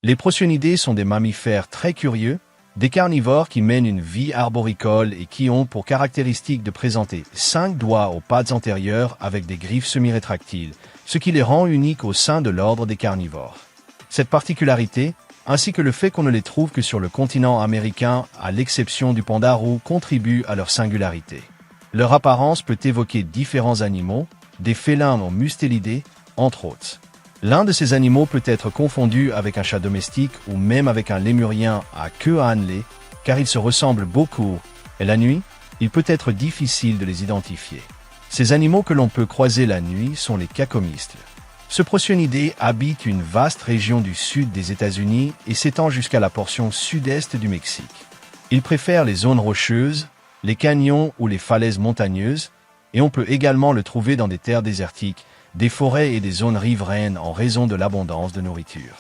Les procyonidés sont des mammifères très curieux, des carnivores qui mènent une vie arboricole et qui ont pour caractéristique de présenter 5 doigts aux pattes antérieures avec des griffes semi-rétractiles, ce qui les rend uniques au sein de l'ordre des carnivores. Cette particularité, ainsi que le fait qu'on ne les trouve que sur le continent américain, à l'exception du panda roux, contribuent à leur singularité. Leur apparence peut évoquer différents animaux, des félins aux mustélidés, entre autres. L'un de ces animaux peut être confondu avec un chat domestique ou même avec un lémurien à queue à annelée, car ils se ressemblent beaucoup, et la nuit, il peut être difficile de les identifier. Ces animaux que l'on peut croiser la nuit sont les cacomistles. Ce procyonidé habite une vaste région du sud des États-Unis et s'étend jusqu'à la portion sud-est du Mexique. Il préfère les zones rocheuses, les canyons ou les falaises montagneuses, et on peut également le trouver dans des terres désertiques, des forêts et des zones riveraines en raison de l'abondance de nourriture.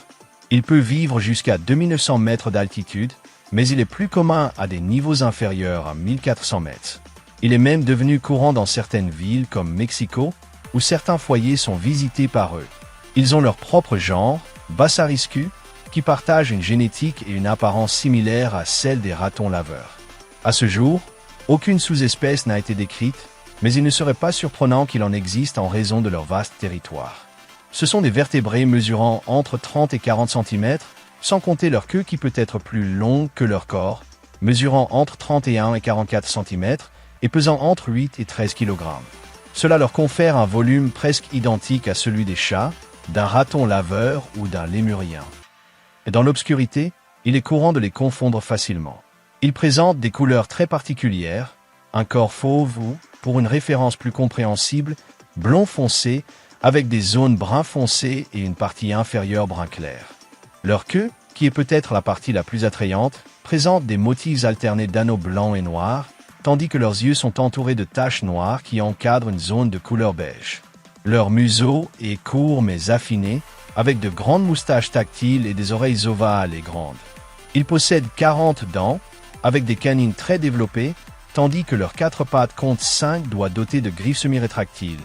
Il peut vivre jusqu'à 2900 mètres d'altitude, mais il est plus commun à des niveaux inférieurs à 1400 mètres. Il est même devenu courant dans certaines villes comme Mexico, où certains foyers sont visités par eux. Ils ont leur propre genre, Bassariscus, qui partagent une génétique et une apparence similaire à celle des ratons laveurs. À ce jour, aucune sous-espèce n'a été décrite, mais il ne serait pas surprenant qu'il en existe en raison de leur vaste territoire. Ce sont des vertébrés mesurant entre 30 et 40 cm, sans compter leur queue qui peut être plus longue que leur corps, mesurant entre 31 et 44 cm et pesant entre 8 et 13 kg. Cela leur confère un volume presque identique à celui des chats, d'un raton laveur ou d'un lémurien. Et dans l'obscurité, il est courant de les confondre facilement. Ils présentent des couleurs très particulières, un corps fauve ou, pour une référence plus compréhensible, blond foncé, avec des zones brun foncé et une partie inférieure brun clair. Leur queue, qui est peut-être la partie la plus attrayante, présente des motifs alternés d'anneaux blancs et noirs, tandis que leurs yeux sont entourés de taches noires qui encadrent une zone de couleur beige. Leur museau est court mais affiné, avec de grandes moustaches tactiles et des oreilles ovales et grandes. Ils possèdent 40 dents, avec des canines très développées, tandis que leurs 4 pattes comptent 5 doigts dotés de griffes semi-rétractiles,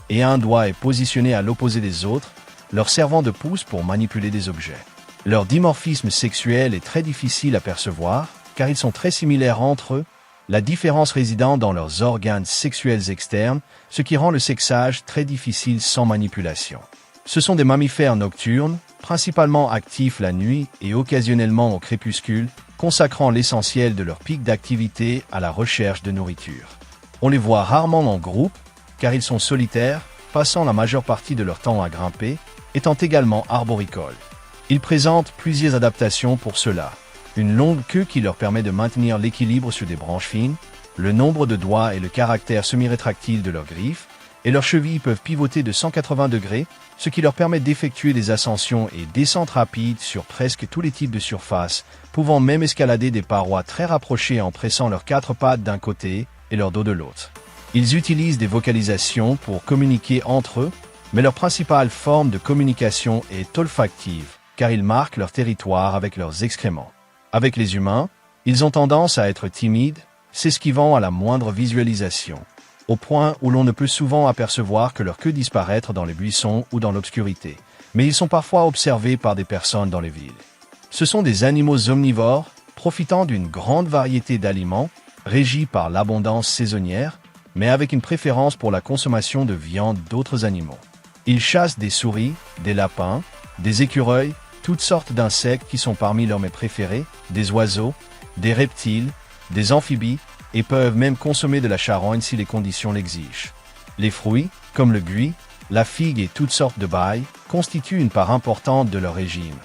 et un doigt est positionné à l'opposé des autres, leur servant de pouce pour manipuler des objets. Leur dimorphisme sexuel est très difficile à percevoir, car ils sont très similaires entre eux, la différence résidant dans leurs organes sexuels externes, ce qui rend le sexage très difficile sans manipulation. Ce sont des mammifères nocturnes, principalement actifs la nuit et occasionnellement au crépuscule, consacrant l'essentiel de leur pic d'activité à la recherche de nourriture. On les voit rarement en groupe, car ils sont solitaires, passant la majeure partie de leur temps à grimper, étant également arboricoles. Ils présentent plusieurs adaptations pour cela. Une longue queue qui leur permet de maintenir l'équilibre sur des branches fines, le nombre de doigts et le caractère semi-rétractile de leurs griffes, et leurs chevilles peuvent pivoter de 180 degrés, ce qui leur permet d'effectuer des ascensions et descentes rapides sur presque tous les types de surfaces, pouvant même escalader des parois très rapprochées en pressant leurs 4 pattes d'un côté et leur dos de l'autre. Ils utilisent des vocalisations pour communiquer entre eux, mais leur principale forme de communication est olfactive, car ils marquent leur territoire avec leurs excréments. Avec les humains, ils ont tendance à être timides, s'esquivant à la moindre visualisation, au point où l'on ne peut souvent apercevoir que leur queue disparaître dans les buissons ou dans l'obscurité, mais ils sont parfois observés par des personnes dans les villes. Ce sont des animaux omnivores, profitant d'une grande variété d'aliments, régis par l'abondance saisonnière, mais avec une préférence pour la consommation de viande d'autres animaux. Ils chassent des souris, des lapins, des écureuils, toutes sortes d'insectes qui sont parmi leurs mets préférés, des oiseaux, des reptiles, des amphibies, et peuvent même consommer de la charogne si les conditions l'exigent. Les fruits, comme le buis, la figue et toutes sortes de baies, constituent une part importante de leur régime.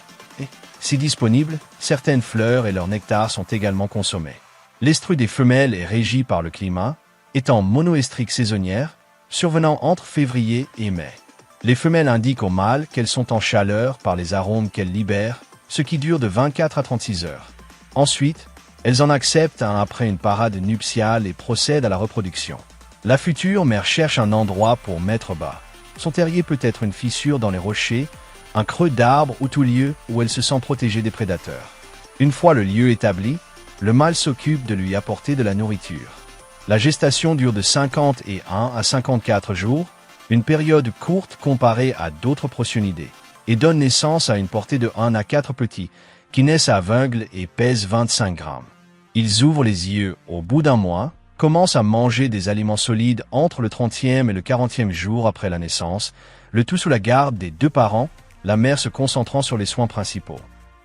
Et, si disponibles, certaines fleurs et leur nectar sont également consommés. L'estrus des femelles est régi par le climat, étant monoestrique saisonnière, survenant entre février et mai. Les femelles indiquent aux mâles qu'elles sont en chaleur par les arômes qu'elles libèrent, ce qui dure de 24 à 36 heures. Ensuite, elles en acceptent un après une parade nuptiale et procèdent à la reproduction. La future mère cherche un endroit pour mettre bas. Son terrier peut être une fissure dans les rochers, un creux d'arbre ou tout lieu où elle se sent protégée des prédateurs. Une fois le lieu établi, le mâle s'occupe de lui apporter de la nourriture. La gestation dure de 51 à 54 jours, une période courte comparée à d'autres procyonidés. et donnent naissance à une portée de 1 à 4 petits, qui naissent aveugles et pèsent 25 grammes. Ils ouvrent les yeux au bout d'un mois, commencent à manger des aliments solides entre le 30e et le 40e jour après la naissance, le tout sous la garde des 2 parents, la mère se concentrant sur les soins principaux.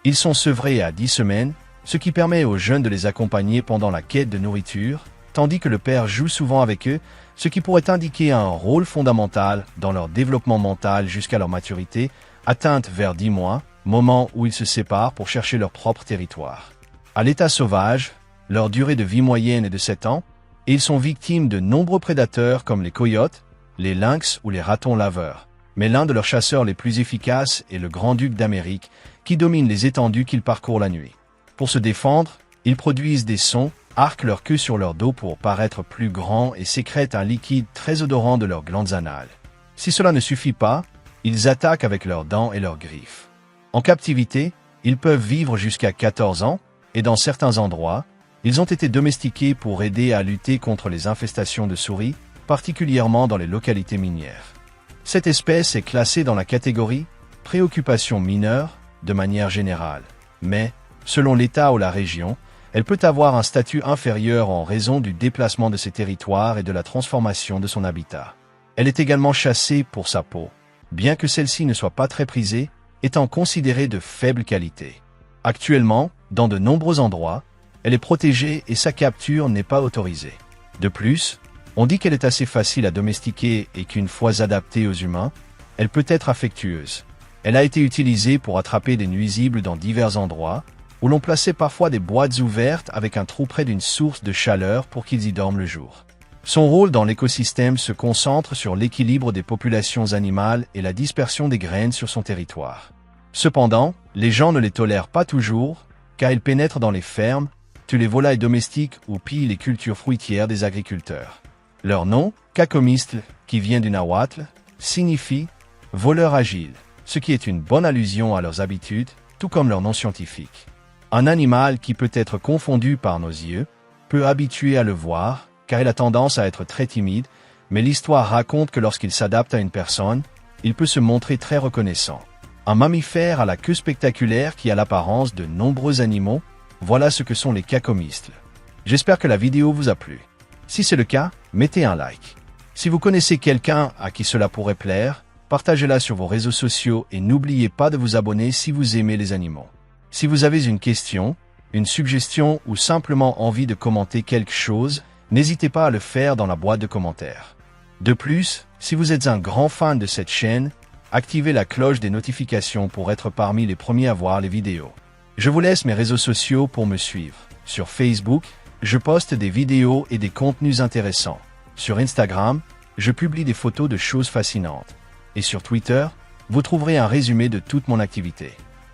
Ils sont sevrés à 10 semaines, ce qui permet aux jeunes de les accompagner pendant la quête de nourriture, tandis que le père joue souvent avec eux, ce qui pourrait indiquer un rôle fondamental dans leur développement mental jusqu'à leur maturité, atteinte vers 10 mois, moment où ils se séparent pour chercher leur propre territoire. À l'état sauvage, leur durée de vie moyenne est de 7 ans, et ils sont victimes de nombreux prédateurs comme les coyotes, les lynx ou les ratons laveurs. Mais l'un de leurs chasseurs les plus efficaces est le grand-duc d'Amérique, qui domine les étendues qu'ils parcourent la nuit. Pour se défendre, ils produisent des sons, arquent leur queue sur leur dos pour paraître plus grands et sécrètent un liquide très odorant de leurs glandes anales. Si cela ne suffit pas, ils attaquent avec leurs dents et leurs griffes. En captivité, ils peuvent vivre jusqu'à 14 ans, et dans certains endroits, ils ont été domestiqués pour aider à lutter contre les infestations de souris, particulièrement dans les localités minières. Cette espèce est classée dans la catégorie « préoccupation mineure » de manière générale, mais, selon l'État ou la région, elle peut avoir un statut inférieur en raison du déplacement de ses territoires et de la transformation de son habitat. Elle est également chassée pour sa peau, bien que celle-ci ne soit pas très prisée, étant considérée de faible qualité. Actuellement, dans de nombreux endroits, elle est protégée et sa capture n'est pas autorisée. De plus, on dit qu'elle est assez facile à domestiquer et qu'une fois adaptée aux humains, elle peut être affectueuse. Elle a été utilisée pour attraper des nuisibles dans divers endroits, où l'on plaçait parfois des boîtes ouvertes avec un trou près d'une source de chaleur pour qu'ils y dorment le jour. Son rôle dans l'écosystème se concentre sur l'équilibre des populations animales et la dispersion des graines sur son territoire. Cependant, les gens ne les tolèrent pas toujours, car ils pénètrent dans les fermes, tuent les volailles domestiques ou pillent les cultures fruitières des agriculteurs. Leur nom, cacomistles, qui vient du nahuatl, signifie « voleur agile », ce qui est une bonne allusion à leurs habitudes, tout comme leur nom scientifique. Un animal qui peut être confondu par nos yeux, peu habitué à le voir, car il a tendance à être très timide, mais l'histoire raconte que lorsqu'il s'adapte à une personne, il peut se montrer très reconnaissant. Un mammifère à la queue spectaculaire qui a l'apparence de nombreux animaux, voilà ce que sont les cacomistles. J'espère que la vidéo vous a plu. Si c'est le cas, mettez un like. Si vous connaissez quelqu'un à qui cela pourrait plaire, partagez-la sur vos réseaux sociaux et n'oubliez pas de vous abonner si vous aimez les animaux. Si vous avez une question, une suggestion ou simplement envie de commenter quelque chose, n'hésitez pas à le faire dans la boîte de commentaires. De plus, si vous êtes un grand fan de cette chaîne, activez la cloche des notifications pour être parmi les premiers à voir les vidéos. Je vous laisse mes réseaux sociaux pour me suivre. Sur Facebook, je poste des vidéos et des contenus intéressants. Sur Instagram, je publie des photos de choses fascinantes. Et sur Twitter, vous trouverez un résumé de toute mon activité.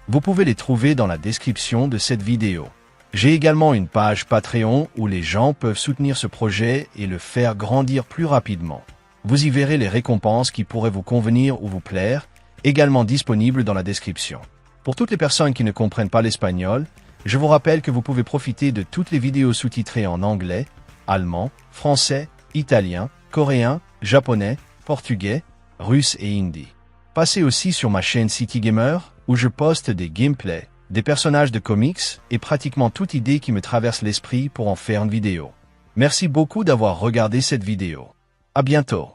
Vous pouvez les trouver dans la description de cette vidéo. J'ai également une page Patreon où les gens peuvent soutenir ce projet et le faire grandir plus rapidement. Vous y verrez les récompenses qui pourraient vous convenir ou vous plaire, également disponibles dans la description. Pour toutes les personnes qui ne comprennent pas l'espagnol, je vous rappelle que vous pouvez profiter de toutes les vidéos sous-titrées en anglais, allemand, français, italien, coréen, japonais, portugais, russe et hindi. Passez aussi sur ma chaîne City Gamer, où je poste des gameplays, des personnages de comics et pratiquement toute idée qui me traverse l'esprit pour en faire une vidéo. Merci beaucoup d'avoir regardé cette vidéo. À bientôt.